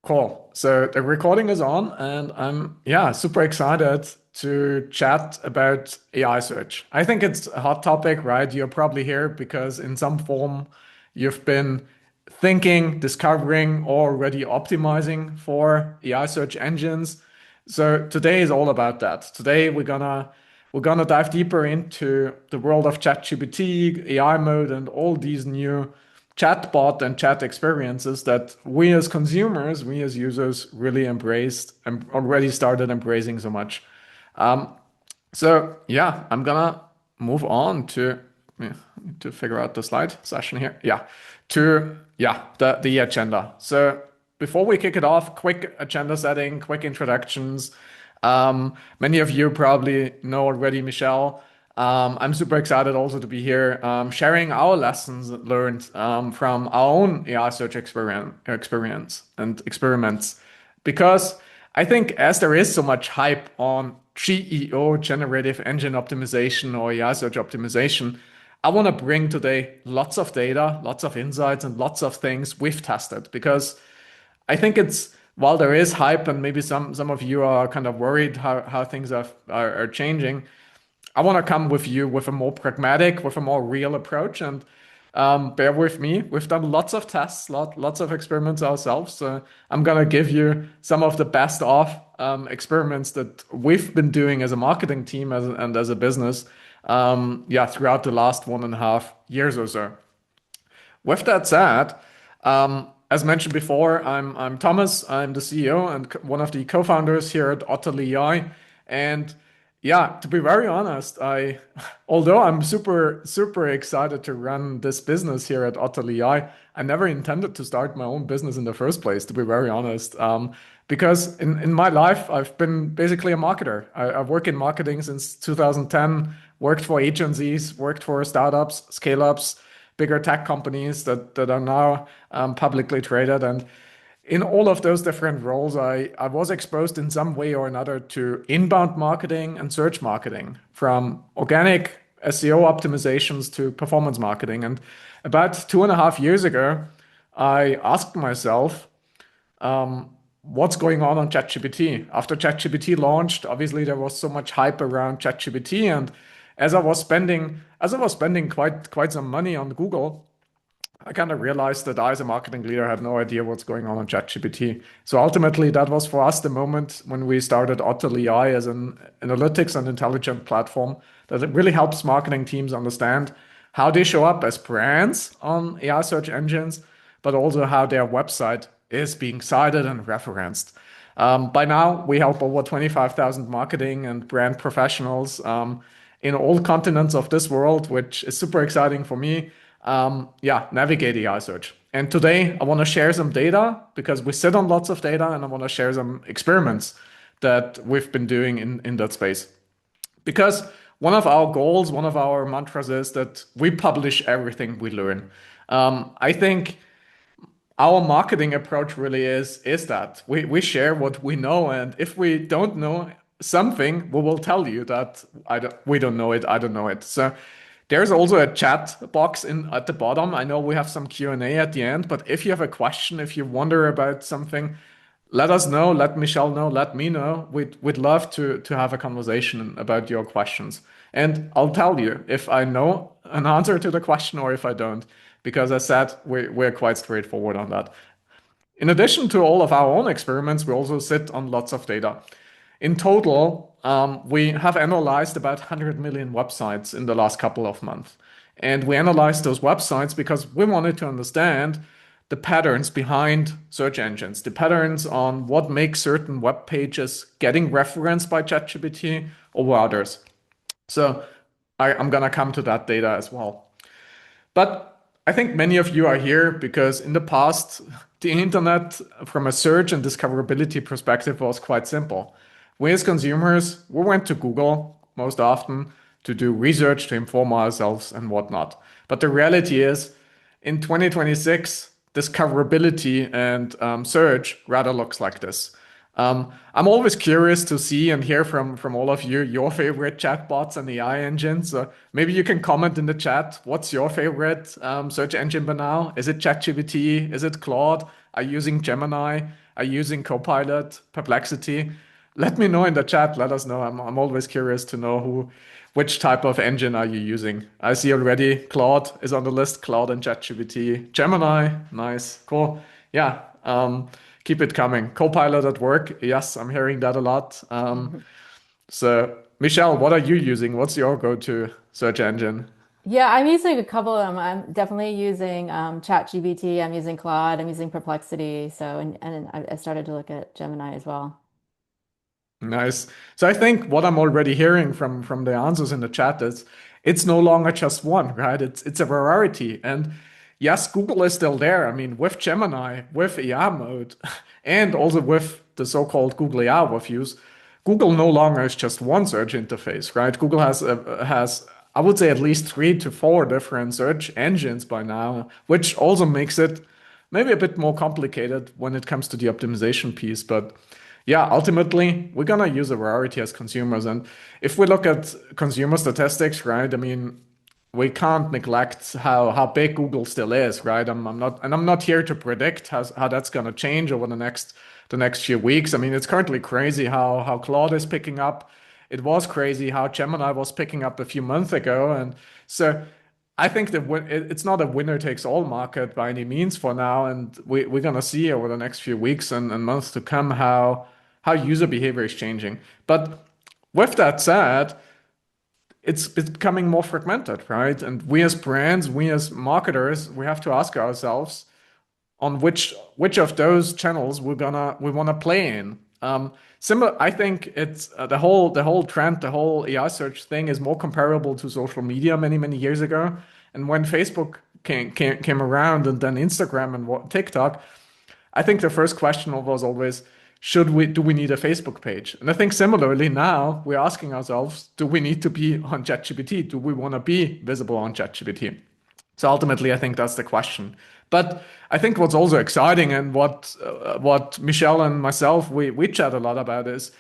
Cool. So the recording is on, and I'm super excited to chat about AI search. I think it's a hot topic, right? You're probably here because in some form you've been thinking, discovering, or already optimizing for AI search engines. So today is all about that. Today we're gonna dive deeper into the world of ChatGPT, AI mode, and all these new chatbot and chat experiences that we as consumers, we as users really embraced and already started embracing so much. Um, I'm gonna move on to to figure out the slide session here. The agenda. So before we kick it off, quick agenda setting, quick introductions. Many of you probably know already Michelle. I'm super excited also to be here, sharing our lessons learned from our own AI search experience and experiments. Because I think as there is so much hype on GEO, Generative Engine Optimization or AI search optimization, I want to bring today lots of data, lots of insights, and lots of things we've tested because I think it's while there is hype and maybe some of you are kind of worried how things are changing. I want to come with you with a more pragmatic, with a more real approach. And bear with me. We've done lots of tests, lots of experiments ourselves. So I'm going to give you some of the best of experiments that we've been doing as a marketing team and as a business throughout the last 1.5 years or so. With that said, as mentioned before, I'm Thomas. I'm the CEO and one of the co-founders here at Otterly AI. And to be very honest, although I'm super excited to run this business here at Otterly I never intended to start my own business in the first place, to be very honest. Because in my life, I've been basically a marketer. I've worked in marketing since 2010, worked for agencies, worked for startups, scale-ups, bigger tech companies that are now publicly traded. And in all of those different roles, I was exposed in some way or another to inbound marketing and search marketing, from organic SEO optimizations to performance marketing. And about 2.5 years ago, I asked myself, what's going on ChatGPT? After ChatGPT launched, obviously there was so much hype around ChatGPT, and as I was spending quite some money on Google, I kind of realized that I, as a marketing leader, had no idea what's going on ChatGPT. So ultimately, that was for us the moment when we started Otterly AI as an analytics and intelligent platform that it really helps marketing teams understand how they show up as brands on AI search engines, but also how their website is being cited and referenced. By now, we help over 25,000 marketing and brand professionals in all continents of this world, which is super exciting for me. Navigate AI search. And today, I want to share some data because we sit on lots of data, and I want to share some experiments that we've been doing in that space. Because one of our goals, one of our mantras is that we publish everything we learn. I think our marketing approach really is that we share what we know, and if we don't know something, we will tell you that we don't know it, I don't know it. So there's also a chat box in at the bottom. I know we have some Q&A at the end, but if you have a question, if you wonder about something, let us know, let Michelle know, let me know. We'd love to have a conversation about your questions. And I'll tell you if I know an answer to the question or if I don't, because as I said, we're quite straightforward on that. In addition to all of our own experiments, we also sit on lots of data. In total, we have analyzed about 100 million websites in the last couple of months. And we analyzed those websites because we wanted to understand the patterns behind search engines, the patterns on what makes certain web pages getting referenced by ChatGPT over others. So I'm going to come to that data as well. But I think many of you are here because in the past, the internet, from a search and discoverability perspective, was quite simple. We as consumers, we went to Google most often to do research, to inform ourselves and whatnot. But the reality is, in 2026, discoverability and search rather looks like this. I'm always curious to see and hear from all of you your favorite chatbots and AI engines. So maybe you can comment in the chat. What's your favorite search engine by now? Is it ChatGPT? Is it Claude? Are you using Gemini? Are you using Copilot? Perplexity? Let me know in the chat. Let us know. I'm always curious to know which type of engine are you using. I see already Claude is on the list. Claude and ChatGPT. Gemini, nice, cool. Yeah. Keep it coming. Copilot at work. Yes, I'm hearing that a lot. So, Michelle, what are you using? What's your go-to search engine? Yeah, I'm using a couple of them. I'm definitely using ChatGPT. I'm using Claude. I'm using Perplexity. So, and I started to look at Gemini as well. Nice. So I think what I'm already hearing from the answers in the chat is it's no longer just one, right? It's a variety. And yes, Google is still there. I mean, with Gemini, with AI mode, and also with the so-called Google AI reviews, Google no longer is just one search interface, right? Google has I would say at least 3 to 4 different search engines by now, which also makes it maybe a bit more complicated when it comes to the optimization piece. But yeah, ultimately, we're gonna use a variety as consumers. And if we look at consumer statistics, right? I mean, we can't neglect how big Google still is, right? I'm not here to predict how that's gonna change over the next few weeks. I mean, it's currently crazy how Claude is picking up. It was crazy how Gemini was picking up a few months ago, and so I think that it's not a winner takes all market by any means for now, and we're gonna see over the next few weeks and months to come how user behavior is changing. But with that said, it's becoming more fragmented, right? And we as brands, we as marketers, we have to ask ourselves on which of those channels we wanna play in. Similar, I think it's the whole trend, the whole AI search thing is more comparable to social media many years ago. And when Facebook came around, and then Instagram and TikTok, I think the first question was always, do we need a Facebook page? And I think similarly now we're asking ourselves, do we need to be on ChatGPT? Do we want to be visible on ChatGPT? So ultimately, I think that's the question. But I think what's also exciting and what Michelle and myself we chat a lot about is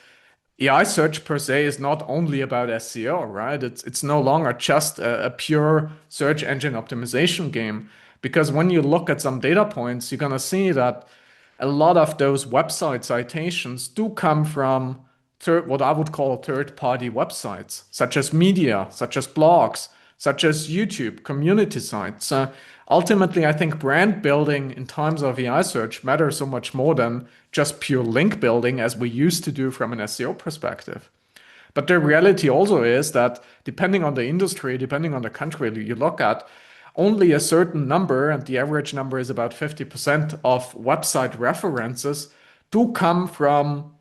AI search per se is not only about SEO, right? It's no longer just a pure search engine optimization game. Because when you look at some data points, you're gonna see that a lot of those website citations do come from what I would call third-party websites, such as media, such as blogs, such as YouTube, community sites. Ultimately, I think brand building in terms of AI search matters so much more than just pure link building as we used to do from an SEO perspective. But the reality also is that depending on the industry, depending on the country you look at, only a certain number, and the average number is about 50% of website references, do come from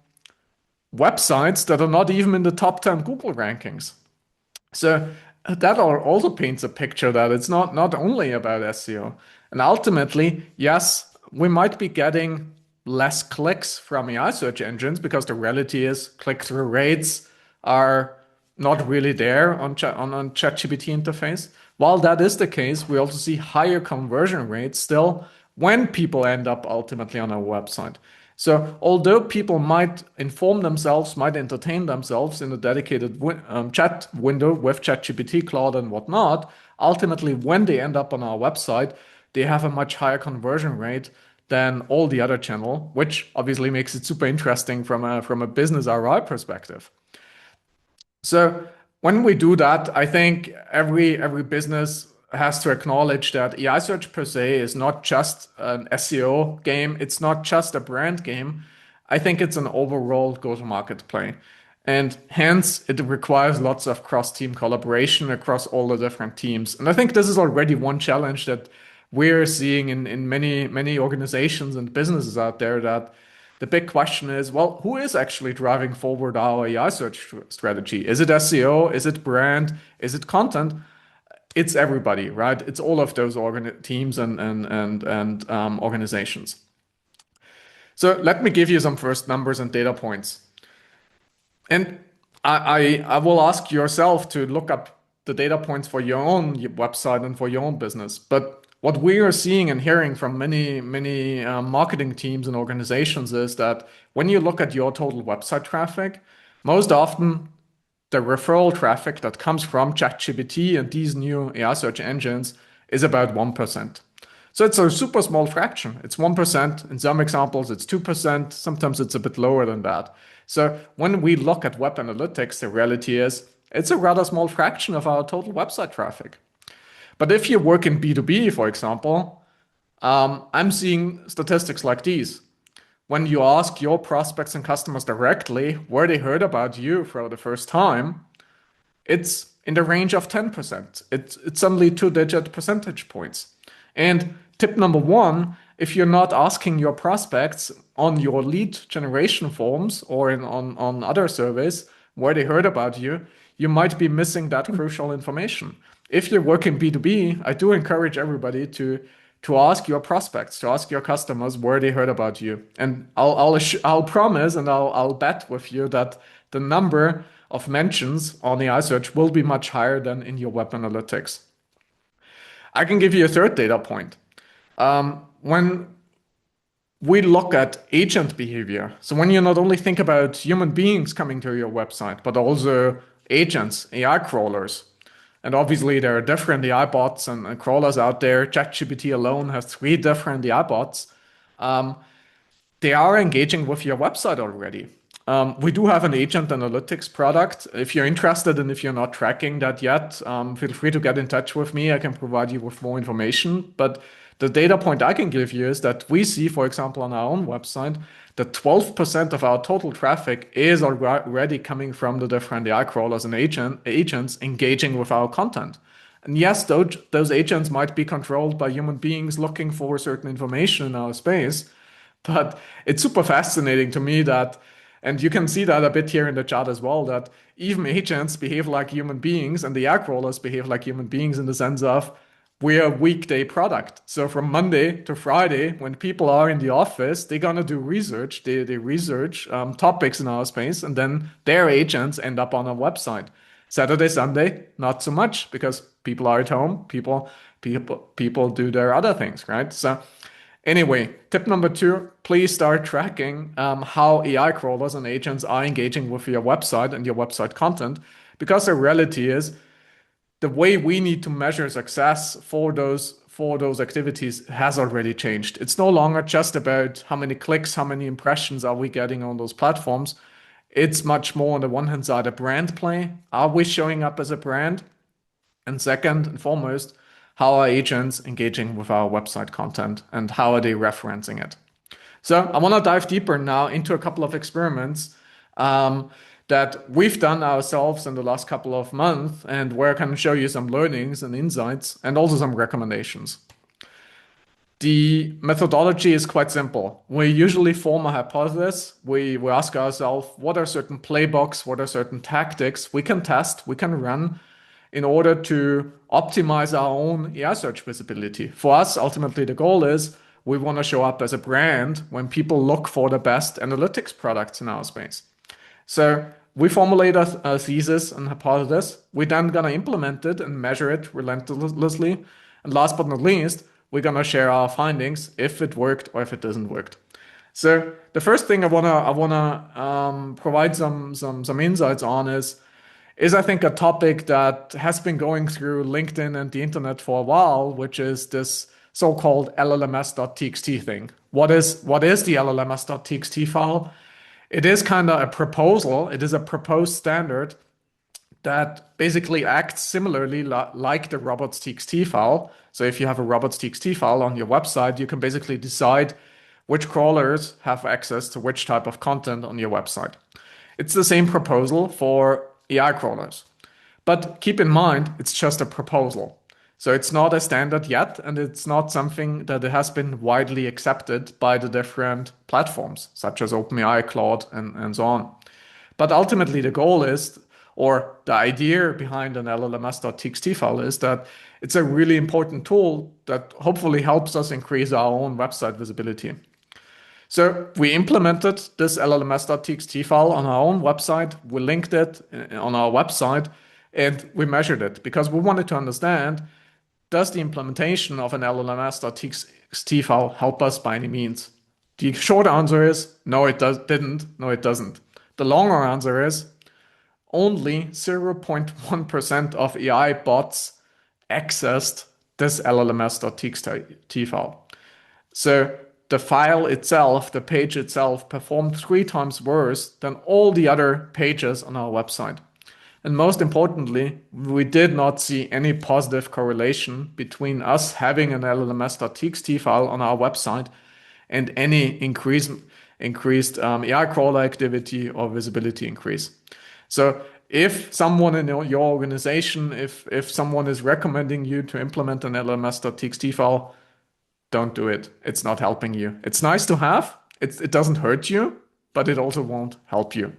websites that are not even in the top 10 Google rankings. So that also paints a picture that it's not only about SEO. And ultimately, yes, we might be getting less clicks from AI search engines because the reality is click-through rates are not really there on ChatGPT interface. While that is the case, we also see higher conversion rates still when people end up ultimately on our website. So although people might inform themselves, might entertain themselves in a dedicated chat window with ChatGPT, Claude, and whatnot, ultimately when they end up on our website, they have a much higher conversion rate than all the other channel, which obviously makes it super interesting from a business ROI perspective. So when we do that, I think every business has to acknowledge that AI search per se is not just an SEO game. It's not just a brand game. I think it's an overall go-to-market play. And hence, it requires lots of cross-team collaboration across all the different teams. And I think this is already one challenge that we're seeing in many organizations and businesses out there, that the big question is, well, who is actually driving forward our AI search strategy? Is it SEO? Is it brand? Is it content? It's everybody, right? It's all of those teams and organizations. So let me give you some first numbers and data points. And I will ask yourself to look up the data points for your own website and for your own business. But what we are seeing and hearing from many marketing teams and organizations is that when you look at your total website traffic, most often the referral traffic that comes from ChatGPT and these new AI search engines is about 1%. So it's a super small fraction. It's 1%. In some examples, it's 2%. Sometimes it's a bit lower than that. So when we look at web analytics, the reality is it's a rather small fraction of our total website traffic. But if you work in B2B, for example, I'm seeing statistics like these. When you ask your prospects and customers directly where they heard about you for the first time, it's in the range of 10%. It's suddenly two-digit percentage points. And tip number one, if you're not asking your prospects on your lead generation forms or on other surveys where they heard about you, you might be missing that crucial information. If you're working B2B, I do encourage everybody to ask your prospects, to ask your customers where they heard about you. And I'll promise and I'll bet with you that the number of mentions on AI search will be much higher than in your web analytics. I can give you a third data point. When we look at agent behavior, so when you not only think about human beings coming to your website, but also agents, AI crawlers, and obviously there are different AI bots and crawlers out there. ChatGPT alone has 3 different AI bots. They are engaging with your website already. We do have an agent analytics product. If you're interested and if you're not tracking that yet, feel free to get in touch with me. I can provide you with more information. But the data point I can give you is that we see, for example, on our own website, that 12% of our total traffic is already coming from the different AI crawlers and agents engaging with our content. And yes, those agents might be controlled by human beings looking for certain information in our space. But it's super fascinating to me that, and you can see that a bit here in the chat as well, that even agents behave like human beings and the AI crawlers behave like human beings in the sense of we're a weekday product. So from Monday to Friday, when people are in the office, they're gonna do research. They research topics in our space, and then their agents end up on our website. Saturday, Sunday, not so much because people are at home. People do their other things, right? So anyway, tip number 2, please start tracking how AI crawlers and agents are engaging with your website and your website content, because the reality is the way we need to measure success for those activities has already changed. It's no longer just about how many clicks, how many impressions are we getting on those platforms. It's much more on the one hand side a brand play. Are we showing up as a brand? And second and foremost, how are agents engaging with our website content and how are they referencing it? So I want to dive deeper now into a couple of experiments that we've done ourselves in the last couple of months and where I can show you some learnings and insights and also some recommendations. The methodology is quite simple. We usually form a hypothesis. We ask ourselves, what are certain playbooks, what are certain tactics we can test, we can run in order to optimize our own AI search visibility. For us, ultimately, the goal is we want to show up as a brand when people look for the best analytics products in our space. So we formulate a thesis and hypothesis. We're then going to implement it and measure it relentlessly. And last but not least, we're going to share our findings if it worked or if it doesn't work. So the first thing I wanna provide some insights on is I think a topic that has been going through LinkedIn and the internet for a while, which is this so-called LLMS.txt thing. What is the LLMS.txt file? It is kind of a proposal. It is a proposed standard that basically acts similarly like the robots.txt file. So if you have a robots.txt file on your website, you can basically decide which crawlers have access to which type of content on your website. It's the same proposal for AI crawlers. But keep in mind, it's just a proposal. So it's not a standard yet, and it's not something that has been widely accepted by the different platforms, such as OpenAI, Claude, and so on. But ultimately, the goal is, or the idea behind an LLMS.txt file is that it's a really important tool that hopefully helps us increase our own website visibility. So we implemented this LLMS.txt file on our own website. We linked it on our website and we measured it because we wanted to understand, does the implementation of an LLMs.txt file help us by any means? The short answer is no, it didn't. No, it doesn't. The longer answer is only 0.1% of AI bots accessed this LLMs.txt file. So the file itself, the page itself, performed 3 times worse than all the other pages on our website. And most importantly, we did not see any positive correlation between us having an LLMs.txt file on our website and any increased AI crawler activity or visibility increase. So if someone in your organization, if someone is recommending you to implement an LLMs.txt file, don't do it. It's not helping you. It's nice to have. It doesn't hurt you, but it also won't help you.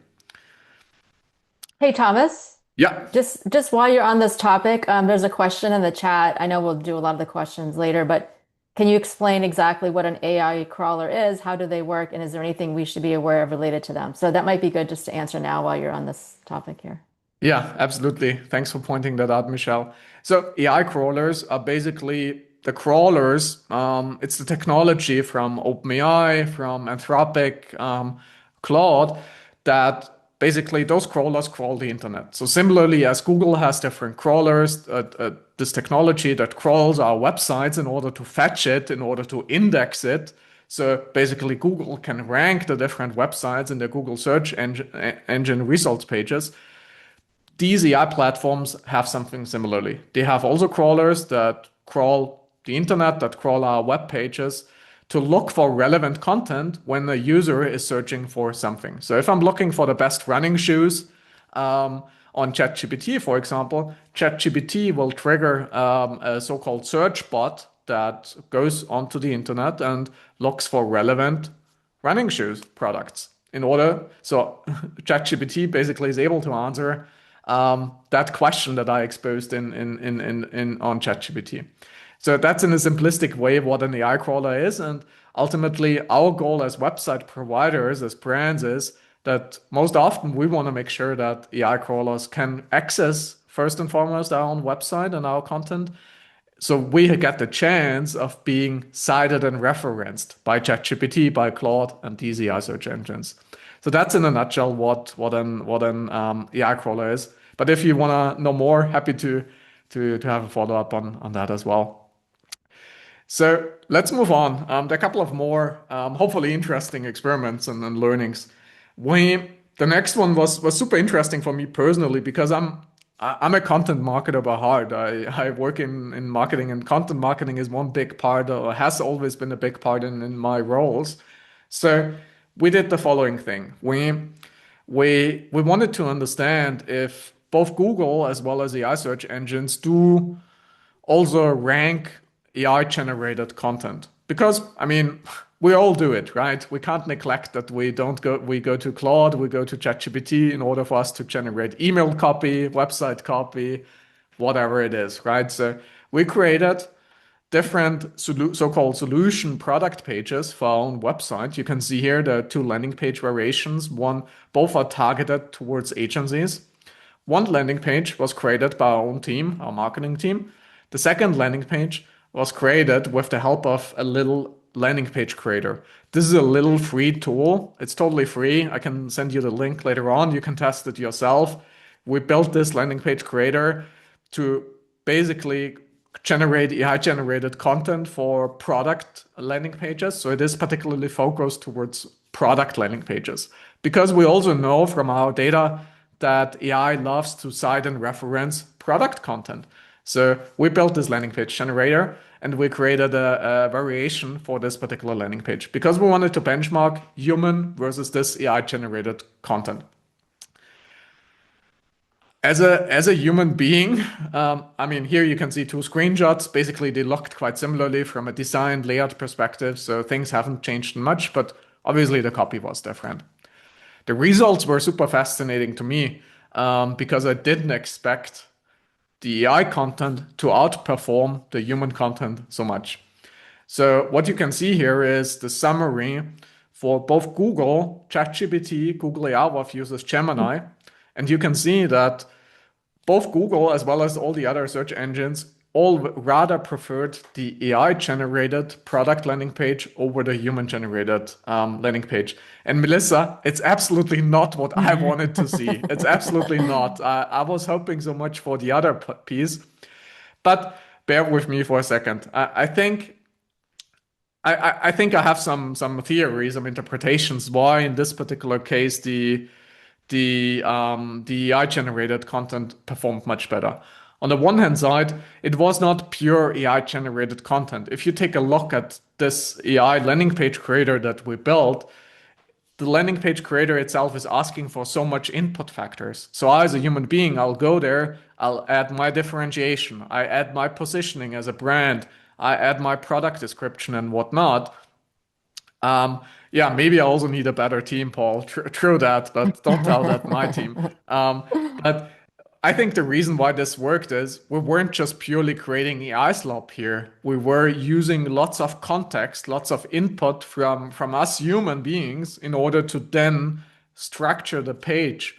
Hey, Thomas, Yeah. just while you're on this topic, there's a question in the chat. I know we'll do a lot of the questions later, but can you explain exactly what an AI crawler is? How do they work? And is there anything we should be aware of related to them? So that might be good just to answer now while you're on this topic here. Yeah, absolutely. Thanks for pointing that out, Michelle. So AI crawlers are basically the crawlers. It's the technology from OpenAI, from Anthropic, Claude, that basically those crawlers crawl the internet. So similarly, as Google has different crawlers, this technology that crawls our websites in order to fetch it, in order to index it. So basically, Google can rank the different websites in the Google search engine results pages. These AI platforms have something similarly. They have also crawlers that crawl the internet, that crawl our web pages to look for relevant content when a user is searching for something. So if I'm looking for the best running shoes on ChatGPT, for example, ChatGPT will trigger a so-called search bot that goes onto the internet and looks for relevant running shoes products in order. So ChatGPT basically is able to answer that question that I exposed in on ChatGPT. So that's in a simplistic way what an AI crawler is. And ultimately, our goal as website providers, as brands, is that most often we want to make sure that AI crawlers can access first and foremost our own website and our content. So we get the chance of being cited and referenced by ChatGPT, by Claude, and these AI search engines. So that's in a nutshell what an AI crawler is. But if you want to know more, happy to have a follow up on that as well. So let's move on. There are a couple of more hopefully interesting experiments and learnings. The next one was super interesting for me personally because I'm a content marketer by heart. I work in marketing, and content marketing is one big part, or has always been a big part in my roles. So we did the following thing. We wanted to understand if both Google as well as AI search engines do also rank AI generated content. Because I mean, we all do it, right? We can't neglect that we go to Claude, we go to ChatGPT in order for us to generate email copy, website copy, whatever it is, right? So we created different so-called solution product pages for our own website. You can see here the two landing page variations. Both are targeted towards agencies. One landing page was created by our own team, our marketing team. The second landing page was created with the help of a little landing page creator. This is a little free tool. It's totally free. I can send you the link later on. You can test it yourself. We built this landing page creator to basically generate AI generated content for product landing pages. So it is particularly focused towards product landing pages because we also know from our data that AI loves to cite and reference product content. So we built this landing page generator and we created a variation for this particular landing page because we wanted to benchmark human versus this AI generated content. As a human being, I mean, here you can see two screenshots. Basically, they looked quite similarly from a design layout perspective, so things haven't changed much, but obviously the copy was different. The results were super fascinating to me because I didn't expect the AI content to outperform the human content so much. So what you can see here is the summary for both Google, ChatGPT, Google AI Wolf uses Gemini, and you can see that both Google as well as all the other search engines all rather preferred the AI-generated product landing page over the human-generated landing page. And Melissa, it's absolutely not what I wanted to see. It's absolutely not. I was hoping so much for the other piece, but bear with me for a second. I think I have some theories, some interpretations why in this particular case the AI generated content performed much better. On the one hand side, it was not pure AI generated content. If you take a look at this AI landing page creator that we built, the landing page creator itself is asking for so much input factors. So I, as a human being, I'll go there, I'll add my differentiation, I add my positioning as a brand, I add my product description and whatnot. Yeah, maybe I also need a better team, Paul. True that, but don't tell that my team. But I think the reason why this worked is we weren't just purely creating AI slop here. We were using lots of context, lots of input from us human beings in order to then structure the page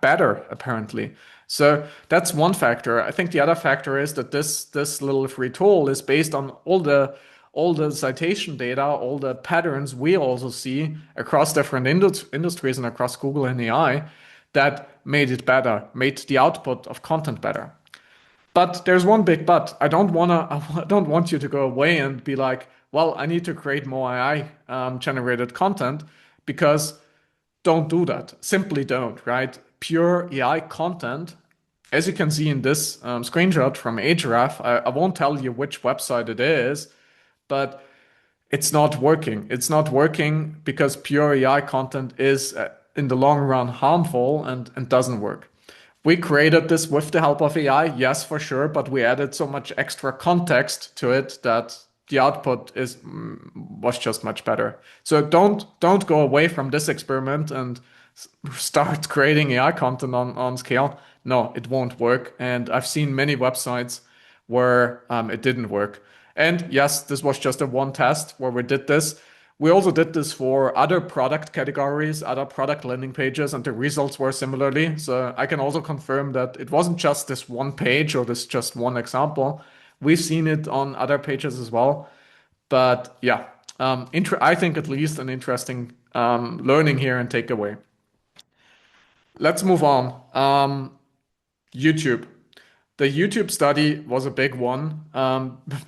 better, apparently. So that's one factor. I think the other factor is that this little free tool is based on all the citation data, all the patterns we also see across different industries and across Google and AI that made it better, made the output of content better. But there's one big but. I don't want you to go away and be like, well, I need to create more AI generated content, because don't do that. Simply don't, right? Pure AI content, as you can see in this screenshot from Ahrefs, I won't tell you which website it is, but it's not working. It's not working because pure AI content is, in the long run, harmful and doesn't work. We created this with the help of AI, yes, for sure, but we added so much extra context to it that the output was just much better. So don't go away from this experiment and start creating AI content on scale. No, it won't work. And I've seen many websites where it didn't work. And yes, this was just a one test where we did this. We also did this for other product categories, other product landing pages, and the results were similarly. So I can also confirm that it wasn't just this one page or this just one example. We've seen it on other pages as well. But yeah, I think at least an interesting learning here and takeaway. Let's move on. YouTube. The YouTube study was a big one.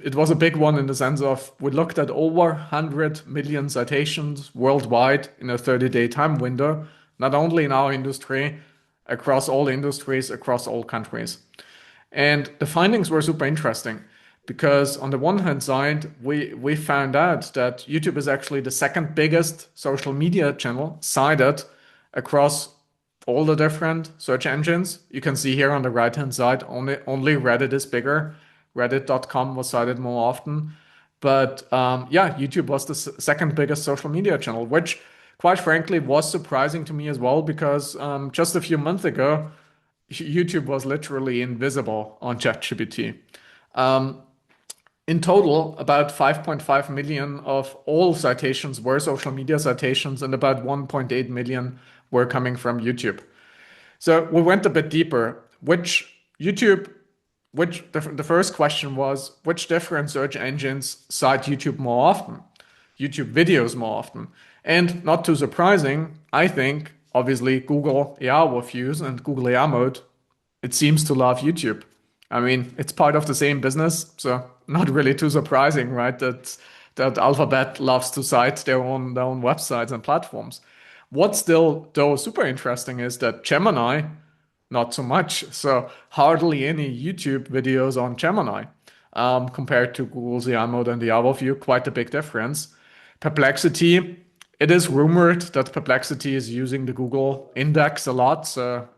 It was a big one in the sense of we looked at over 100 million citations worldwide in a 30-day time window, not only in our industry, across all industries, across all countries. And the findings were super interesting because on the one hand side, we found out that YouTube is actually the second biggest social media channel cited across all the different search engines. You can see here on the right-hand side, only Reddit is bigger. Reddit.com was cited more often. But yeah, YouTube was the second biggest social media channel, which quite frankly was surprising to me as well, because just a few months ago, YouTube was literally invisible on ChatGPT. In total, about 5.5 million of all citations were social media citations, and about 1.8 million were coming from YouTube. So we went a bit deeper. The first question was, which different search engines cite YouTube more often? YouTube videos more often. And not too surprising, I think, obviously, Google AI Overviews and Google AI Mode, it seems to love YouTube. I mean, it's part of the same business, so not really too surprising, right? That Alphabet loves to cite their own websites and platforms. What's still, though, super interesting is that Gemini, not so much. So hardly any YouTube videos on Gemini compared to Google's AI Mode and the Overview, quite a big difference. Perplexity, it is rumored that Perplexity is using the Google index a lot. So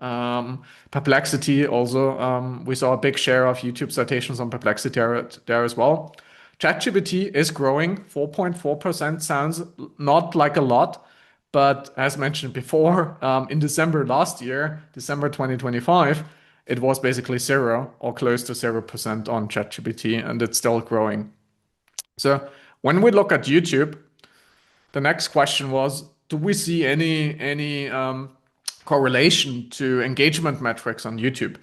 Perplexity also, we saw a big share of YouTube citations on Perplexity there as well. ChatGPT is growing, 4.4% sounds not like a lot. But as mentioned before, in December last year, December 2025, it was basically zero or close to 0% on ChatGPT, and it's still growing. So when we look at YouTube, the next question was, do we see any correlation to engagement metrics on YouTube?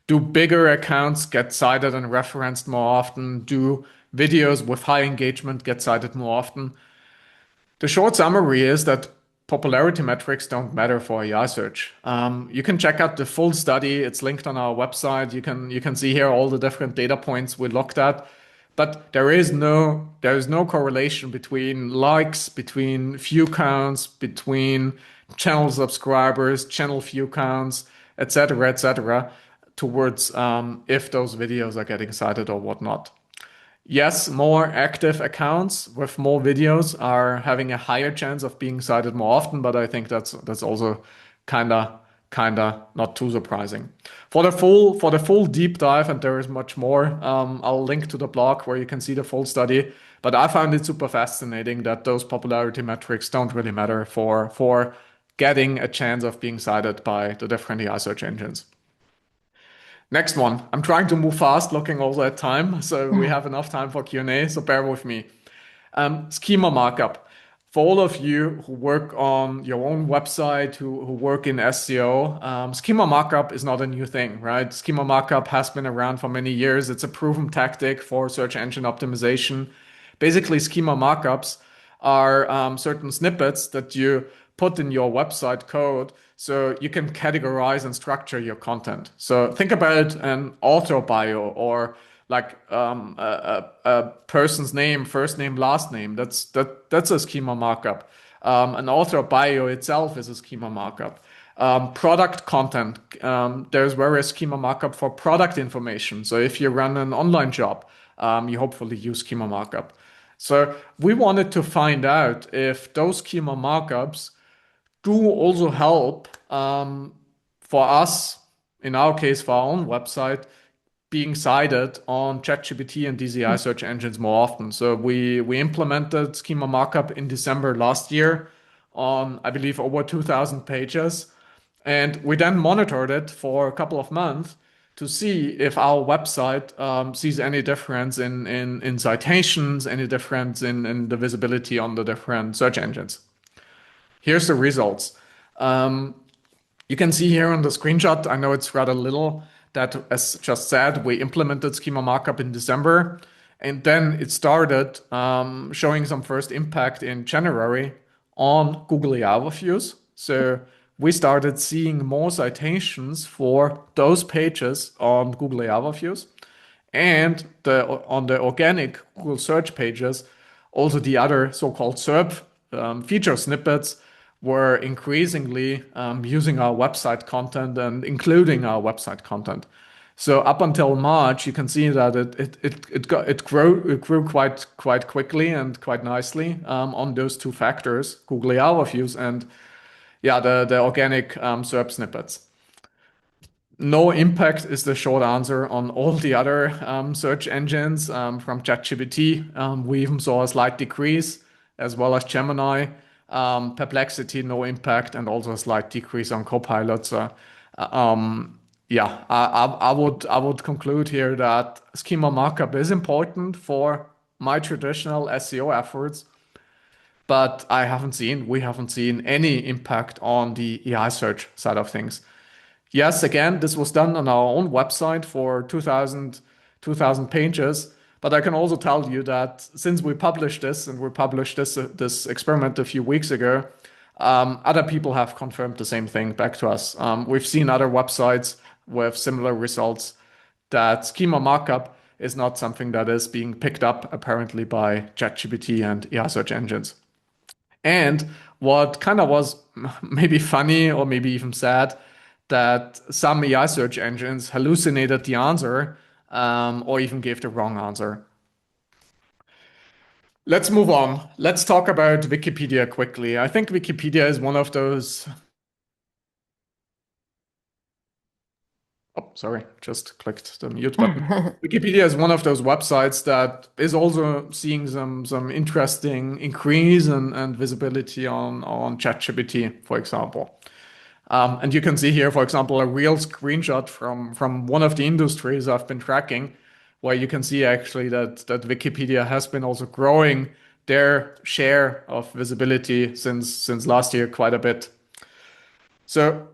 Do bigger accounts get cited and referenced more often? Do videos with high engagement get cited more often? The short summary is that popularity metrics don't matter for AI search. You can check out the full study. It's linked on our website. You can see here all the different data points we looked at. But there is no correlation between likes, between view counts, between channel subscribers, channel view counts, etc., towards if those videos are getting cited or whatnot. Yes, more active accounts with more videos are having a higher chance of being cited more often, but I think that's also kinda not too surprising. For the full deep dive, and there is much more, I'll link to the blog where you can see the full study. But I found it super fascinating that those popularity metrics don't really matter for getting a chance of being cited by the different AI search engines. Next one. I'm trying to move fast, looking also at time, so we have enough time for Q&A, so bear with me. Schema markup. For all of you who work on your own website, who work in SEO, schema markup is not a new thing, right? Schema markup has been around for many years. It's a proven tactic for search engine optimization. Basically, schema markups are certain snippets that you put in your website code so you can categorize and structure your content. So think about an author bio or like a person's name, first name, last name. That's a schema markup. An author bio itself is a schema markup. Product content. There's various schema markup for product information. So if you run an online shop, you hopefully use schema markup. So we wanted to find out if those schema markups do also help for us, in our case, for our own website, being cited on ChatGPT and DCI search engines more often. So we implemented schema markup in December last year on, I believe, over 2,000 pages. And we then monitored it for a couple of months to see if our website sees any difference in citations, any difference in the visibility on the different search engines. Here's the results. You can see here on the screenshot, I know it's rather little, that as just said, we implemented schema markup in December, and then it started showing some first impact in January on Google AI overviews. So we started seeing more citations for those pages on Google AI overviews. And on the organic Google search pages, also the other so-called SERP feature snippets were increasingly using our website content and including our website content. So up until March, you can see that it grew quite quickly and quite nicely on those two factors, Google AI overviews and yeah, the organic SERP snippets. No impact is the short answer on all the other search engines from ChatGPT. We even saw a slight decrease as well as Gemini. Perplexity, no impact, and also a slight decrease on Copilot. So, yeah, I would conclude here that schema markup is important for my traditional SEO efforts, but we haven't seen any impact on the AI search side of things. Yes, again, this was done on our own website for 2,000 pages. But I can also tell you that since we published this and we published this experiment a few weeks ago, other people have confirmed the same thing back to us. We've seen other websites with similar results that schema markup is not something that is being picked up apparently by ChatGPT and AI search engines. And what kind of was maybe funny or maybe even sad, that some AI search engines hallucinated the answer or even gave the wrong answer. Let's move on. Let's talk about Wikipedia quickly. I think Wikipedia is one of those. Oh, sorry, just clicked the mute button. Wikipedia is one of those websites that is also seeing some interesting increase and visibility on ChatGPT, for example. And you can see here, for example, a real screenshot from one of the industries I've been tracking, where you can see actually that Wikipedia has been also growing their share of visibility since last year quite a bit. So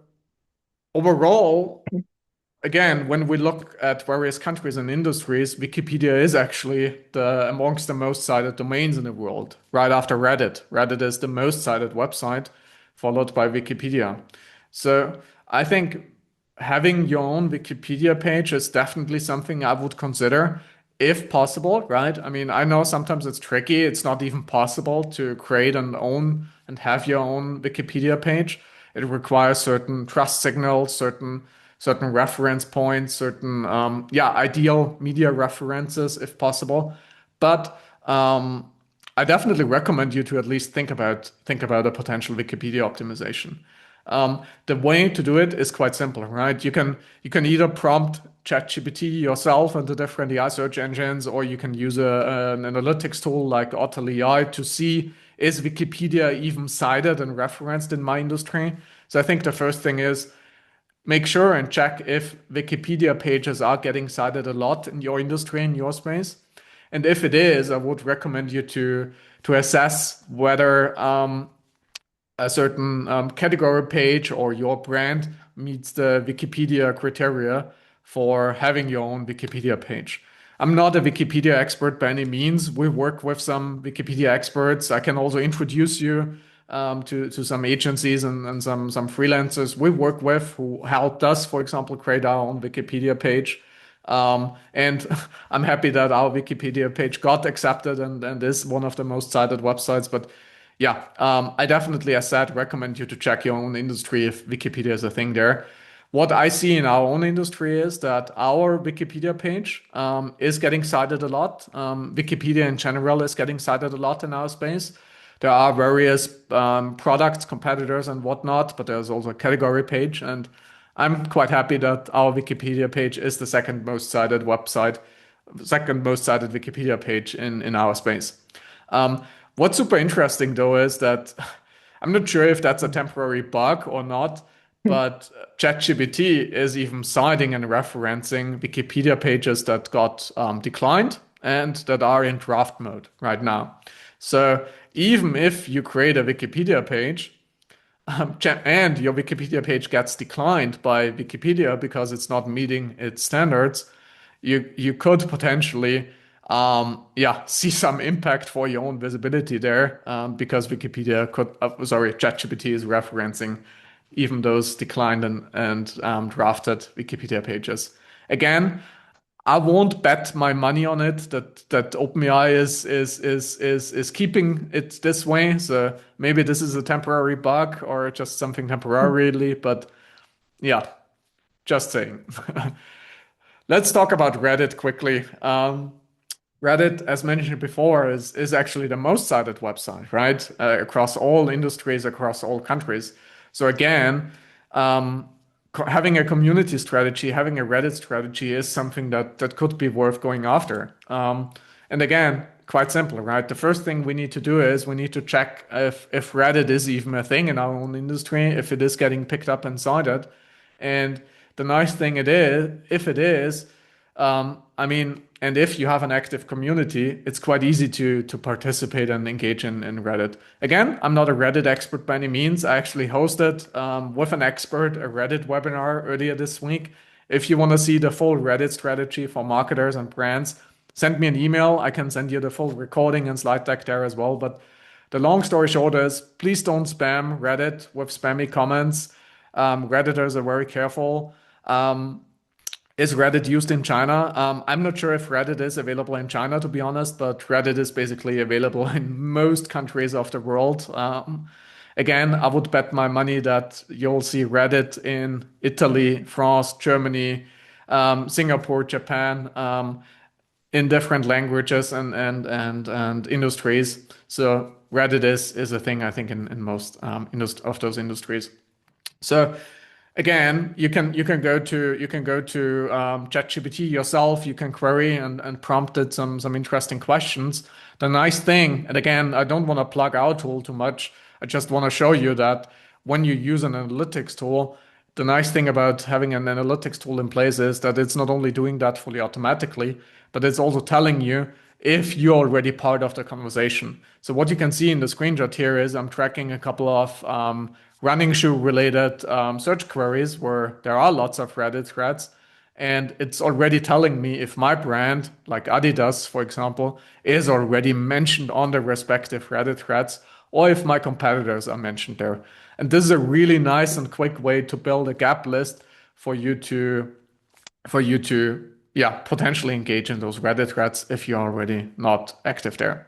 overall, again, when we look at various countries and industries, Wikipedia is actually the amongst the most cited domains in the world, right after Reddit. Reddit is the most cited website, followed by Wikipedia. So I think having your own Wikipedia page is definitely something I would consider if possible, right? I mean, I know sometimes it's tricky. It's not even possible to create and own and have your own Wikipedia page. It requires certain trust signals, certain reference points, certain ideal media references if possible. But I definitely recommend you to at least think about a potential Wikipedia optimization. The way to do it is quite simple, right? You can either prompt ChatGPT yourself into different AI search engines, or you can use an analytics tool like Otterly to see is Wikipedia even cited and referenced in my industry. So I think the first thing is make sure and check if Wikipedia pages are getting cited a lot in your industry, in your space. And if it is, I would recommend you to assess whether a certain category page or your brand meets the Wikipedia criteria for having your own Wikipedia page. I'm not a Wikipedia expert by any means. We work with some Wikipedia experts. I can also introduce you to some agencies and some freelancers we work with who helped us, for example, create our own Wikipedia page. And I'm happy that our Wikipedia page got accepted and is one of the most cited websites. But yeah, I definitely, as said, recommend you to check your own industry if Wikipedia is a thing there. What I see in our own industry is that our Wikipedia page is getting cited a lot. Wikipedia in general is getting cited a lot in our space. There are various products, competitors, and whatnot, but there's also a category page. And I'm quite happy that our Wikipedia page is the second most cited website, second most cited Wikipedia page in our space. What's super interesting though is that I'm not sure if that's a temporary bug or not, but ChatGPT is even citing and referencing Wikipedia pages that got declined and that are in draft mode right now. So even if you create a Wikipedia page, and your Wikipedia page gets declined by Wikipedia because it's not meeting its standards, you could potentially see some impact for your own visibility there because ChatGPT is referencing even those declined and drafted Wikipedia pages. Again, I won't bet my money on it that OpenAI is keeping it this way. So maybe this is a temporary bug or just something temporarily, but yeah, just saying. Let's talk about Reddit quickly. Reddit, as mentioned before, is actually the most cited website, right? Across all industries, across all countries. So again, having a community strategy, having a Reddit strategy is something that could be worth going after. And again, quite simple, right? The first thing we need to do is we need to check if Reddit is even a thing in our own industry, if it is getting picked up and cited. And the nice thing it is, if it is, and if you have an active community, it's quite easy to participate and engage in Reddit. Again, I'm not a Reddit expert by any means. I actually hosted with an expert a Reddit webinar earlier this week. If you want to see the full Reddit strategy for marketers and brands, send me an email. I can send you the full recording and slide deck there as well. But the long story short is, please don't spam Reddit with spammy comments. Redditors are very careful. Is Reddit used in China? I'm not sure if Reddit is available in China, to be honest, but Reddit is basically available in most countries of the world. Again, I would bet my money that you'll see Reddit in Italy, France, Germany, Singapore, Japan, in different languages and industries. So Reddit is a thing, I think, in most of those industries. So again, you can go to ChatGPT yourself. You can query and prompt it some interesting questions. The nice thing, and again, I don't want to plug our tool too much. I just want to show you that when you use an analytics tool, the nice thing about having an analytics tool in place is that it's not only doing that fully automatically, but it's also telling you if you're already part of the conversation. So what you can see in the screenshot here is I'm tracking a couple of running shoe related search queries where there are lots of Reddit threads. And it's already telling me if my brand, like Adidas, for example, is already mentioned on the respective Reddit threads, or if my competitors are mentioned there. And this is a really nice and quick way to build a gap list for you to yeah, potentially engage in those Reddit threads if you're already not active there.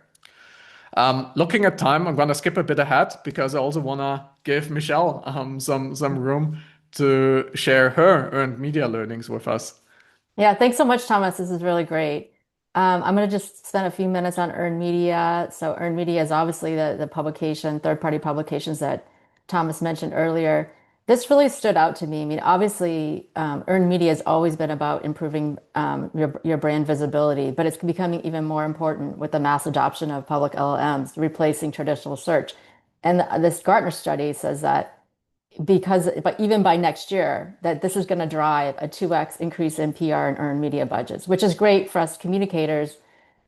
Looking at time, I'm gonna skip a bit ahead because I also wanna give Michelle some room to share her earned media learnings with us. Yeah, thanks so much, Thomas. This is really great. I'm going to just spend a few minutes on earned media. So earned media is obviously the publication, third-party publications that Thomas mentioned earlier. This really stood out to me. I mean, obviously, earned media has always been about improving your brand visibility, but it's becoming even more important with the mass adoption of public LLMs, replacing traditional search. And this Gartner study says that but even by next year, that this is going to drive a 2x increase in PR and earned media budgets, which is great for us communicators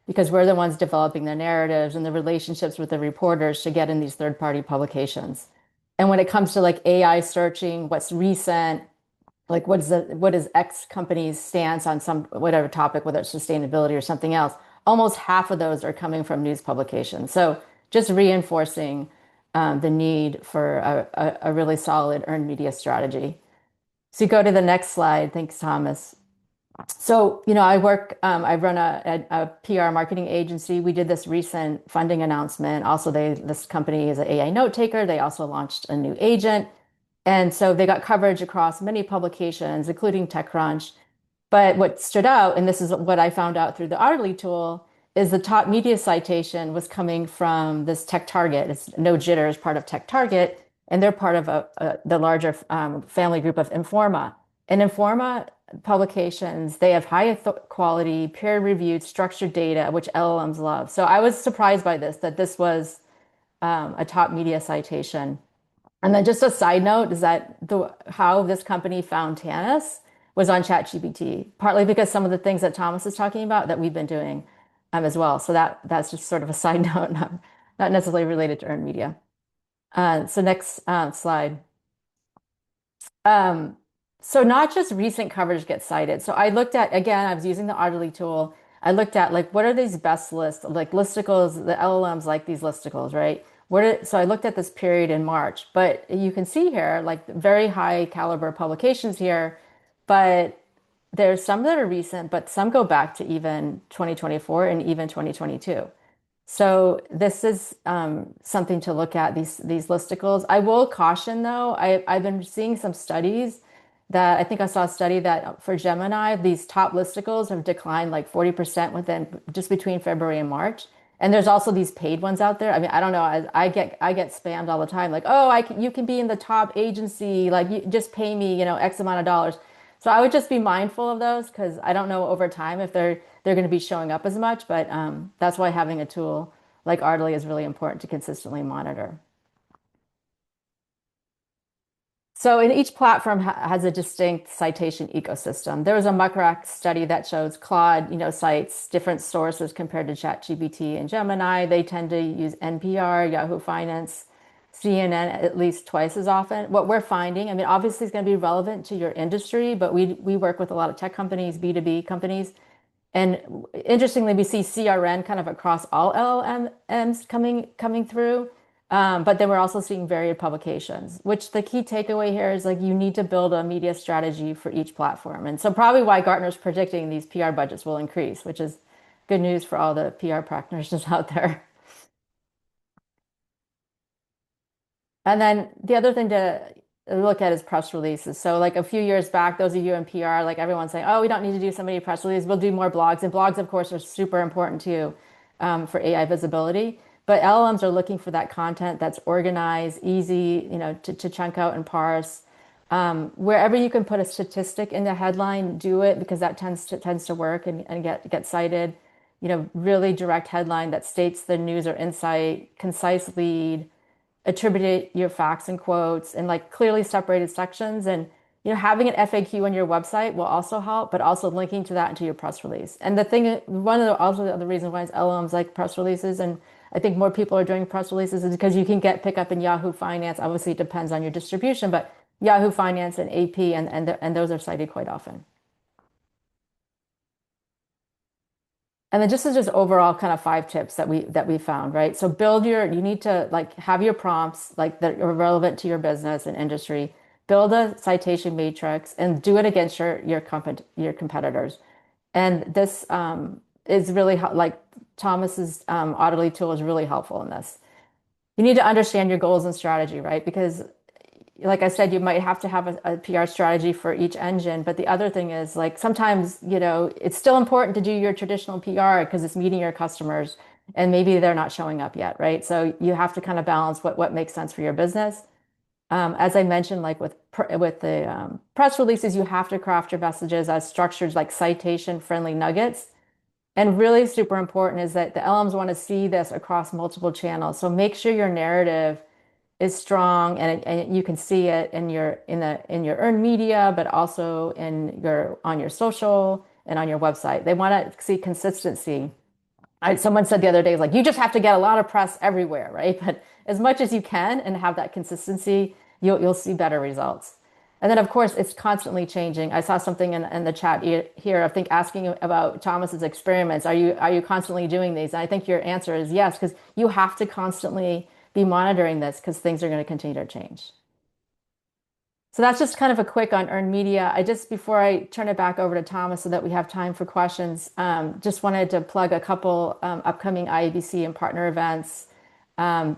because we're the ones developing the narratives and the relationships with the reporters to get in these third-party publications. And when it comes to like AI searching, what's recent, like what is X company's stance on some whatever topic, whether it's sustainability or something else, almost half of those are coming from news publications. So just reinforcing the need for a really solid earned media strategy. So you go to the next slide. Thanks, Thomas. So, I run a PR marketing agency. We did this recent funding announcement. Also, this company is an AI note taker. They also launched a new agent. And so they got coverage across many publications, including TechCrunch. But what stood out, and this is what I found out through the Otterly tool, is the top media citation was coming from this Tech Target. It's No Jitter is part of Tech Target, and they're part of the larger family group of Informa. And Informa publications, they have high quality, peer-reviewed, structured data, which LLMs love. So I was surprised by this, that this was a top media citation. And then just a side note is that how this company found Tanis was on ChatGPT, partly because some of the things that Thomas is talking about that we've been doing as well. So that's just sort of a side note, not necessarily related to earned media. So next slide. Um, so not just recent coverage gets cited. So I looked at, again, I was using the Otterly tool. I looked at like, what are these best lists, like listicles, the LLMs like these listicles, right? So I looked at this period in March, but you can see here, like very high caliber publications here, but there's some that are recent, but some go back to even 2024 and even 2022. So this is something to look at, these listicles. I will caution though, I've been seeing some studies that I think I saw a study that for Gemini, these top listicles have declined like 40% within just between February and March. And there's also these paid ones out there. I mean, I don't know. I get spammed all the time. Like, oh, you can be in the top agency. Like, you just pay me, X amount of dollars. So I would just be mindful of those because I don't know over time if they're going to be showing up as much. But that's why having a tool like Artly is really important to consistently monitor. So in each platform has a distinct citation ecosystem. There was a Muckrack study that shows Claude, cites different sources compared to ChatGPT and Gemini. They tend to use NPR, Yahoo Finance, CNN at least twice as often. What we're finding, I mean, obviously it's going to be relevant to your industry, but we work with a lot of tech companies, B2B companies. And interestingly, we see CRN kind of across all LLMs coming through. But then we're also seeing varied publications, which the key takeaway here is like you need to build a media strategy for each platform. And so probably why Gartner's predicting these PR budgets will increase, which is good news for all the PR practitioners out there. And then the other thing to look at is press releases. So like a few years back, those of you in PR, like everyone's saying, oh, we don't need to do so many press releases. We'll do more blogs. And blogs, of course, are super important too for AI visibility. But LLMs are looking for that content that's organized, easy, to chunk out and parse. Wherever you can put a statistic in the headline, do it because that tends to work and get cited. Really direct headline that states the news or insight, concise lead, attribute your facts and quotes and like clearly separated sections. And having an FAQ on your website will also help, but also linking to that into your press release. And one of the also the other reasons why LLMs like press releases, and I think more people are doing press releases, is because you can pick up in Yahoo Finance. Obviously, it depends on your distribution, but Yahoo Finance and AP and those are cited quite often. And then just overall kind of 5 tips that we found, right? So you need to like have your prompts like that are relevant to your business and industry. Build a citation matrix and do it against your competitors. And this is really like Thomas's Otterly tool is really helpful in this. You need to understand your goals and strategy, right? Because like I said, you might have to have a PR strategy for each engine. But the other thing is like sometimes, it's still important to do your traditional PR because it's meeting your customers and maybe they're not showing up yet, right? So you have to kind of balance what makes sense for your business. As I mentioned, like with the press releases, you have to craft your messages as structured like citation friendly nuggets. And really super important is that the LMs want to see this across multiple channels. So make sure your narrative is strong and you can see it in your earned media, but also on your social and on your website. They want to see consistency. Someone said the other day, like, you just have to get a lot of press everywhere, right? But as much as you can and have that consistency, you'll see better results. And then, of course, it's constantly changing. I saw something in the chat here, I think, asking about Thomas's experiments. Are you constantly doing these? And I think your answer is yes, because you have to constantly be monitoring this because things are going to continue to change. So that's just kind of a quick on earned media. Before I turn it back over to Thomas so that we have time for questions, just wanted to plug a couple upcoming IABC and partner events.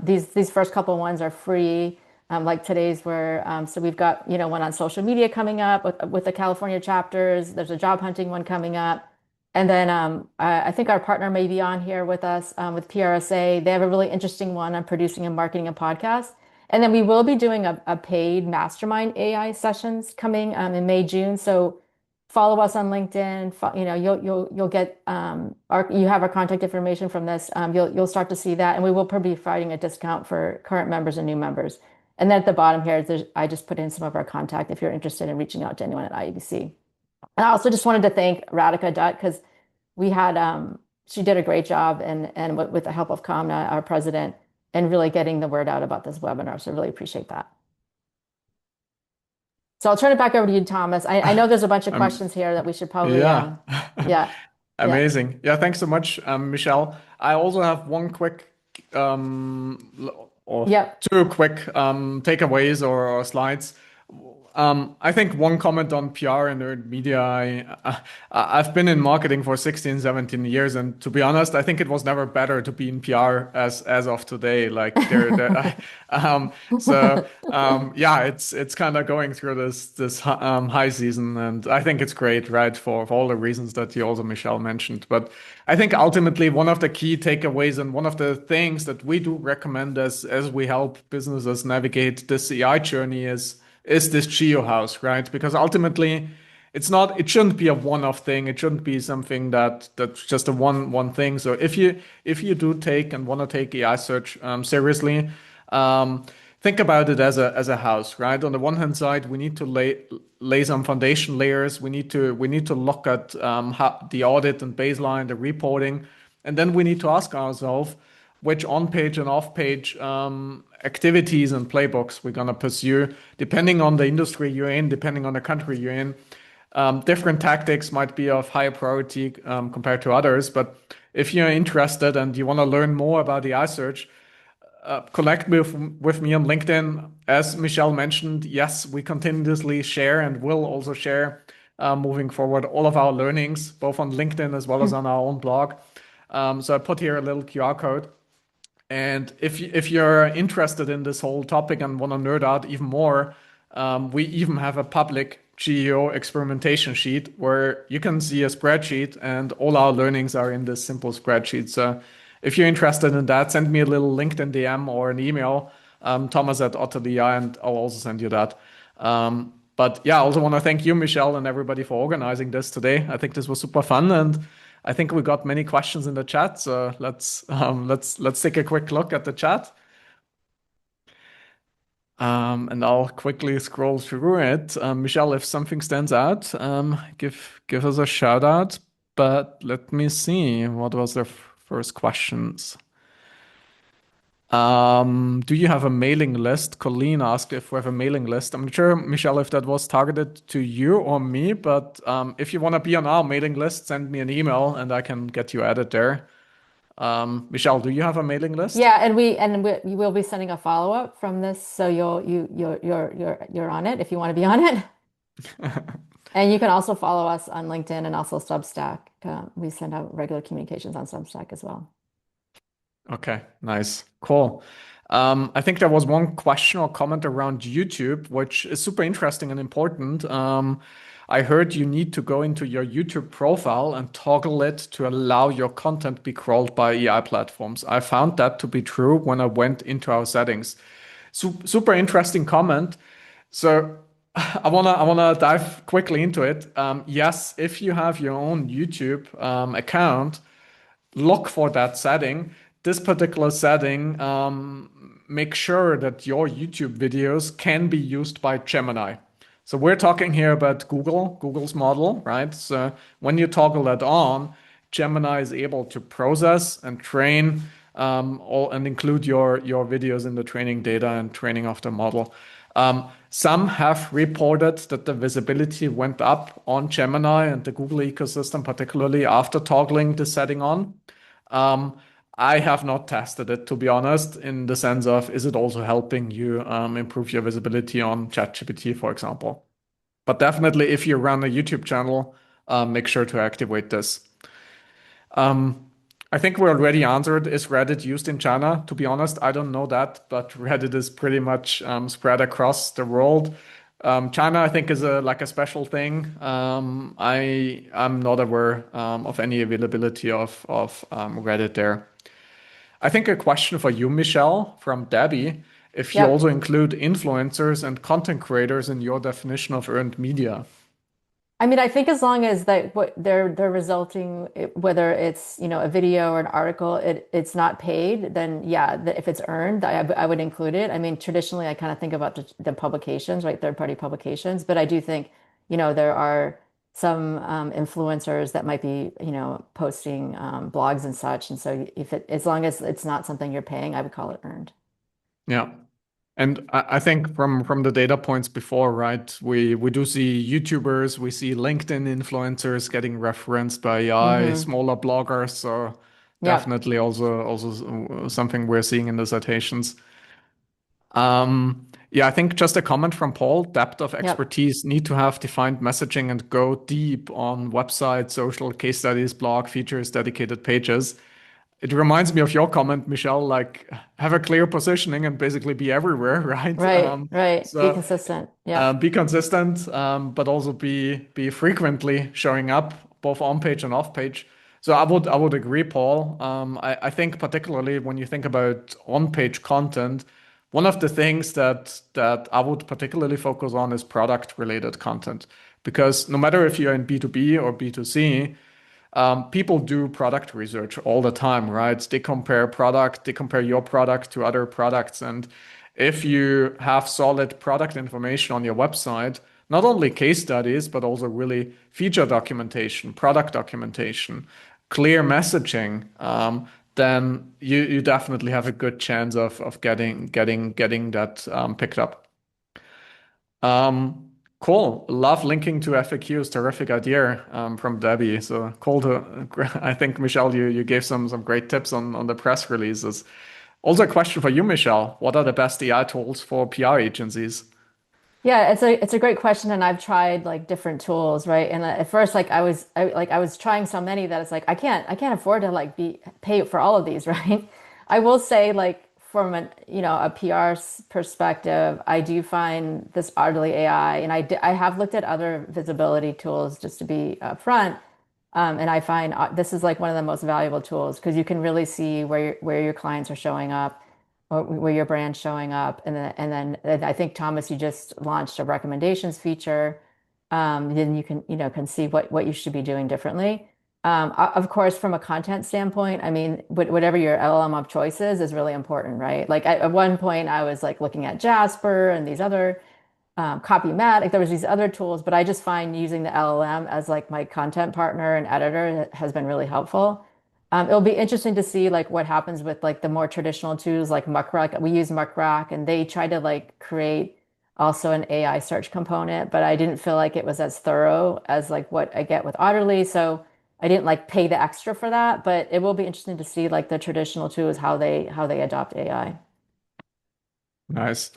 These first couple ones are free, like today's so we've got, one on social media coming up with the California chapters. There's a job hunting one coming up. And then I think our partner may be on here with us with PRSA. They have a really interesting one on producing and marketing a podcast. And then we will be doing a paid mastermind AI sessions coming in May, June. So follow us on LinkedIn. You'll get you have our contact information from this. You'll start to see that, and we will probably be providing a discount for current members and new members. And then at the bottom here, I just put in some of our contact if you're interested in reaching out to anyone at IABC. And I also just wanted to thank Radhika Dutt because we had she did a great job and with the help of Kamna, our president, and really getting the word out about this webinar. So really appreciate that. So I'll turn it back over to you, Thomas. I know there's a bunch of Um, questions here that we should probably yeah. yeah, yeah. Amazing. Yeah, thanks so much, Michelle. I also have one quick or Yep. two quick takeaways or slides. I think one comment on PR and earned media. I've been in marketing for 16, 17 years, and to be honest, I think it was never better to be in PR as of today. Like yeah, it's kind of going through this high season, and I think it's great, right, for all the reasons that you also Michelle mentioned. But I think ultimately one of the key takeaways and one of the things that we do recommend as we help businesses navigate this AI journey is this geo house, right? Because ultimately it shouldn't be a one-off thing. It shouldn't be something that's just a one thing. So if you do take and want to take AI search seriously, think about it as a house, right? On the one hand side, we need to lay some foundation layers. We need to look at how the audit and baseline, the reporting, and then we need to ask ourselves which on-page and off-page activities and playbooks we're gonna pursue, depending on the industry you're in, depending on the country you're in. Different tactics might be of higher priority compared to others, but if you're interested and you want to learn more about the iSearch, connect with me on LinkedIn. As Michelle mentioned, yes, we continuously share and will also share moving forward all of our learnings, both on LinkedIn as well as on our own blog. So I put here a little QR code. And if you're interested in this whole topic and want to nerd out even more, we even have a public GEO experimentation sheet where you can see a spreadsheet and all our learnings are in this simple spreadsheet. So if you're interested in that, send me a little LinkedIn DM or an email, Thomas at Otterly, and I'll also send you that. But yeah, I also want to thank you, Michelle, and everybody for organizing this today. I think this was super fun, and I think we got many questions in the chat. So let's take a quick look at the chat. And I'll quickly scroll through it. Michelle, if something stands out, give us a shout out. But let me see. What was the first questions? Do you have a mailing list? Colleen asked if we have a mailing list. I'm not sure, Michelle, if that was targeted to you or me, but if you want to be on our mailing list, send me an email and I can get you added there. Michelle, do you have a mailing list? Yeah, we will be sending a follow-up from this, so you're on it if you want to be on it. And you can also follow us on LinkedIn and also Substack. We send out regular communications on Substack as well. Okay, nice. Cool. I think there was one question or comment around YouTube, which is super interesting and important. I heard you need to go into your YouTube profile and toggle it to allow your content be crawled by AI platforms. I found that to be true when I went into our settings. Super interesting comment. So I wanna dive quickly into it. Yes, if you have your own YouTube account, look for that setting. This particular setting, make sure that your YouTube videos can be used by Gemini. So we're talking here about Google's model, right? So when you toggle that on, Gemini is able to process and train all and include your videos in the training data and training of the model. Some have reported that the visibility went up on Gemini and the Google ecosystem, particularly after toggling the setting on. Um, I have not tested it, to be honest, in the sense of is it also helping you improve your visibility on ChatGPT, for example. But definitely, if you run a YouTube channel, make sure to activate this. Um, I think we already answered, is Reddit used in China? To be honest, I don't know that, but Reddit is pretty much spread across the world. China, I think, is like a special thing. I'm not aware of any availability of Reddit there. I think a question for you, Michelle, from Debbie, if you Yep. also include influencers and content creators in your definition of earned media. I mean, I think as long as that what they're resulting, whether it's, a video or an article, it's not paid, then yeah, if it's earned, I would include it. I mean, traditionally, I kind of think about the publications, right? Third-party publications, but I do think, there are some influencers that might be, posting blogs and such. And so as long as it's not something you're paying, I would call it earned. Yeah. And I think from the data points before, right, we do see YouTubers, we see LinkedIn influencers getting referenced by AI, Hmm. smaller bloggers, so Yep. definitely also something we're seeing in the citations. Yeah, I think just a comment from Paul, depth of Yep. expertise, need to have defined messaging and go deep on websites, social case studies, blog features, dedicated pages. It reminds me of your comment, Michelle, like have a clear positioning and basically be everywhere, right? Right. Right. Be So consistent. Yep. be consistent, but also be frequently showing up both on page and off page. So I would agree, Paul. I think particularly when you think about on page content, one of the things that I would particularly focus on is product related content, because no matter if you're in B2B or B2C, people do product research all the time, right? They compare your product to other products. And if you have solid product information on your website, not only case studies, but also really feature documentation, product documentation, clear messaging, then you definitely have a good chance of getting that picked up. Cool. Love linking to FAQs. Terrific idea from Debbie. So cool to. I think Michelle, you gave some great tips on the press releases. Also, a question for you, Michelle. What are the best AI tools for PR agencies? Yeah, it's a great question, and I've tried like different tools, right? And at first, like I was trying so many that it's like I can't afford to like be pay for all of these, right? I will say like from a PR perspective, I do find this Otterly AI, and I have looked at other visibility tools just to be upfront, and I find this is like one of the most valuable tools because you can really see where your clients are showing up or where your brand's showing up. And then I think Thomas, you just launched a recommendations feature. Then you can see what you should be doing differently. Of course, from a content standpoint, I mean, whatever your LLM of choice is really important, right? Like at one point, I was like looking at Jasper and these other Copymat, there was these other tools, but I just find using the LLM as like my content partner and editor has been really helpful. It'll be interesting to see like what happens with like the more traditional tools like Muckrack. We use Muckrack and they try to like create also an AI search component, but I didn't feel like it was as thorough as like what I get with Otterly. So I didn't like pay the extra for that, but it will be interesting to see like the traditional tools how they adopt AI. Nice.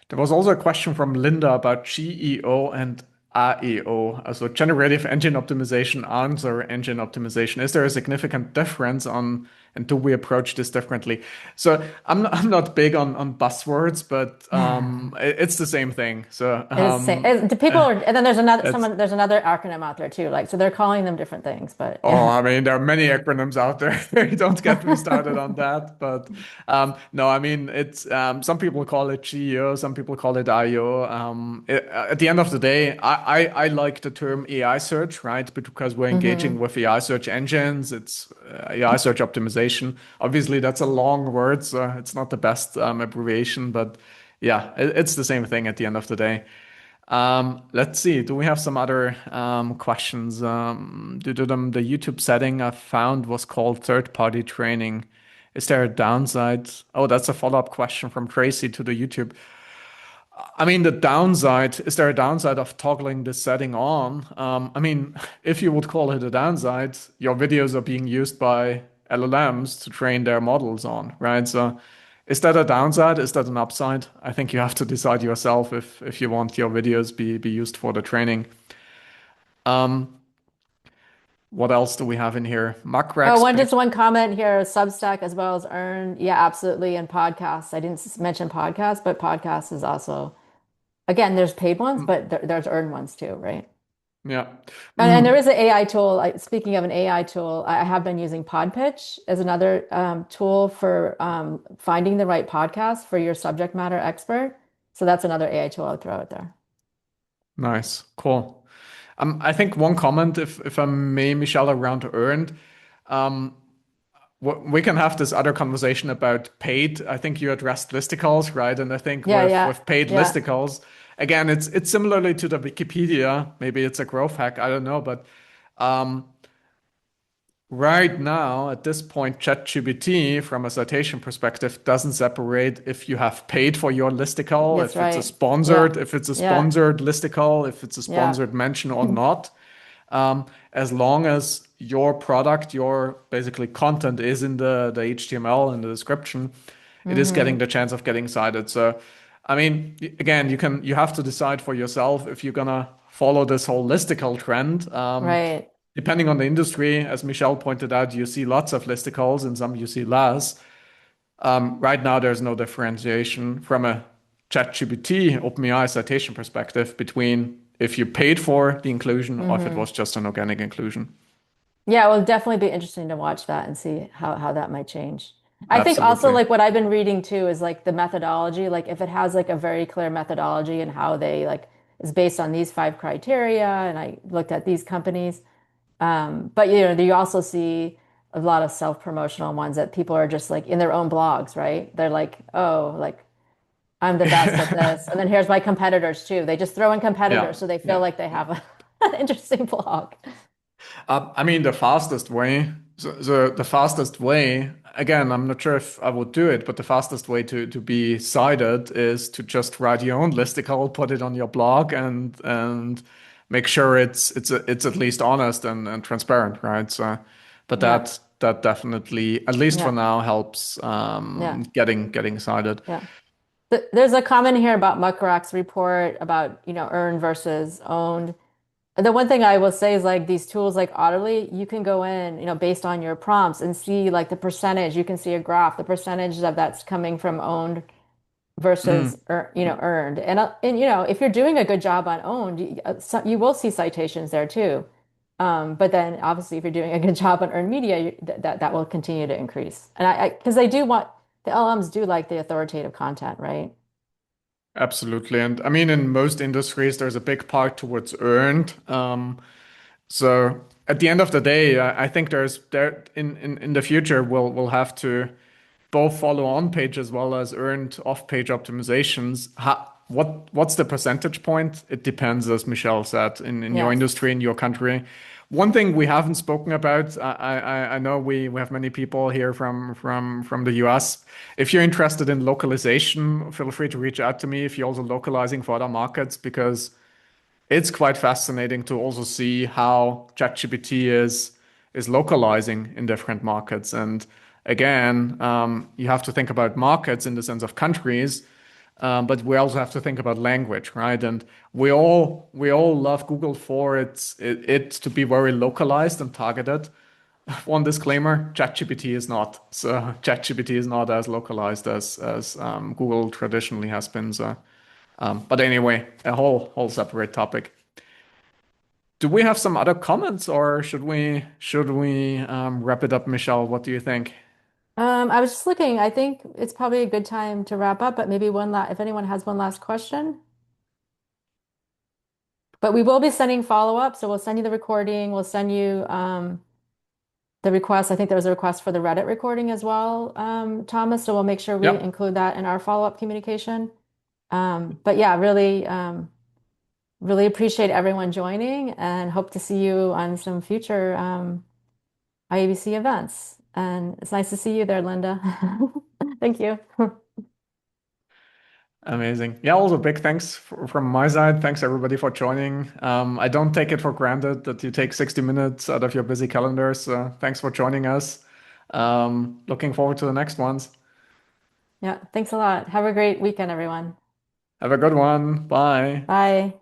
There was also a question from Linda about GEO and AEO, also Generative Engine Optimization, Answer Engine Optimization. Is there a significant difference on, and do we approach this differently? So I'm not big on buzzwords, but it's the same thing. So It is same. The people are, and then there's another it's someone. There's another acronym out there too. Like so, they're calling them different things. But Oh, yeah, I mean, there are many acronyms out there. Don't get me started on that. But no, I mean, it's some people call it GEO, some people call it IO. At the end of the day, I like the term AI search, right? Because we're engaging hmm with AI search engines. It's AI search optimization. Obviously, that's a long word, so it's not the best abbreviation, but yeah, it's the same thing at the end of the day. Let's see. Do we have some other questions? The YouTube setting I found was called third-party training. Is there a downside? Oh, that's a follow-up question from Tracy to the YouTube. I mean, the downside, is there a downside of toggling this setting on? I mean, if you would call it a downside, your videos are being used by LLMs to train their models on, right? So is that a downside? Is that an upside? I think you have to decide yourself if you want your videos be used for the training. Um, what else do we have in here? Oh, Macrax one based. just one comment here, Substack as well as Earn. Yeah, absolutely. And podcasts. I didn't mention podcasts, but podcasts is also, again, there's paid ones, but there's earned ones too, right? Yeah. And there Mm, is an AI tool. Speaking of an AI tool, I have been using Podpitch as another tool for finding the right podcast for your subject matter expert. So that's another AI tool I'll throw out there. nice. Cool. I think one comment, if I may, Michelle, around earned. Um, we can have this other conversation about paid. I think you addressed listicles, right? And I think Yeah, yeah, with paid yeah. listicles, again, it's similarly to the Wikipedia. Maybe it's a growth hack. I don't know, but um, right now at this point, ChatGPT, from a citation perspective, doesn't separate if you have paid for your listicle, That's if it's a right. Yeah, sponsored, if it's a yeah, sponsored listicle, if it's a yeah. sponsored mention or not. As long as your product, your basically content is in the HTML in the description, it is getting hmm the chance of getting cited. So, I mean, again, you have to decide for yourself if you're gonna follow this whole listicle trend. Right. Depending on the industry, as Michelle pointed out, you see lots of listicles and some you see less. Right now, there's no differentiation from a ChatGPT OpenAI citation perspective between if you paid for the inclusion or if it hmm was just an organic inclusion. Yeah, it will definitely be interesting to watch that and see how that might change. I think also Absolutely. like what I've been reading too is like the methodology, like if it has like a very clear methodology and how they like is based on these five criteria, and I looked at these companies. But you also see a lot of self-promotional ones that people are just like in their own blogs, right? They're like, oh, like I'm the best at this. And then here's my competitors too. They just throw in Yeah, competitors so they feel yeah. like they have an interesting blog. I mean, the fastest way, the fastest way, again, I'm not sure if I would do it, but the fastest way to be cited is to just write your own listicle, put it on your blog, and make sure it's at least honest and transparent, right? So, but Yeah. that definitely, at least for Yeah. now, helps Yeah. getting cited. Yeah. There's a comment here about Muckrock's report about, earned versus owned. The one thing I will say is like these tools like Otterly, you can go in, based on your prompts and see like the percentage. You can see a graph, the percentage of that's coming from owned Mm, versus earned. And if you're doing a good job on owned, you will see citations there too. But then obviously if you're doing a good job on earned media, that will continue to increase. And because they do want the LMs do like the authoritative content, right? absolutely. And I mean, in most industries, there's a big part towards earned. So at the end of the day, I think there in the future we'll have to both follow on page as well as earned off page optimizations. What's the percentage point? It depends, as Michelle said, in your Yes. industry, in your country. One thing we haven't spoken about, I know we have many people here from the US. If you're interested in localization, feel free to reach out to me if you're also localizing for other markets, because it's quite fascinating to also see how ChatGPT is localizing in different markets. And again, you have to think about markets in the sense of countries, but we also have to think about language, right? And we all love Google for it to be very localized and targeted. One disclaimer: ChatGPT is not. So ChatGPT is not as localized as Google traditionally has been. So, but anyway, a whole separate topic. Do we have some other comments, or should we wrap it up, Michelle? What do you think? I was just looking. I think it's probably a good time to wrap up, but maybe one last, if anyone has one last question. But we will be sending follow-up, so we'll send you the recording. We'll send you the request. I think there was a request for the Reddit recording as well, Thomas. So we'll make sure we Yep, include that in our follow-up communication. But yeah, really appreciate everyone joining and hope to see you on some future IABC events. And it's nice to see you there, Linda. Thank you. amazing. Yeah, also big thanks from my side. Thanks everybody for joining. I don't take it for granted that you take 60 minutes out of your busy calendars. So thanks for joining us. Looking forward to the next ones. Yeah, thanks a lot. Have a great weekend, everyone. Have a good one. Bye. Bye.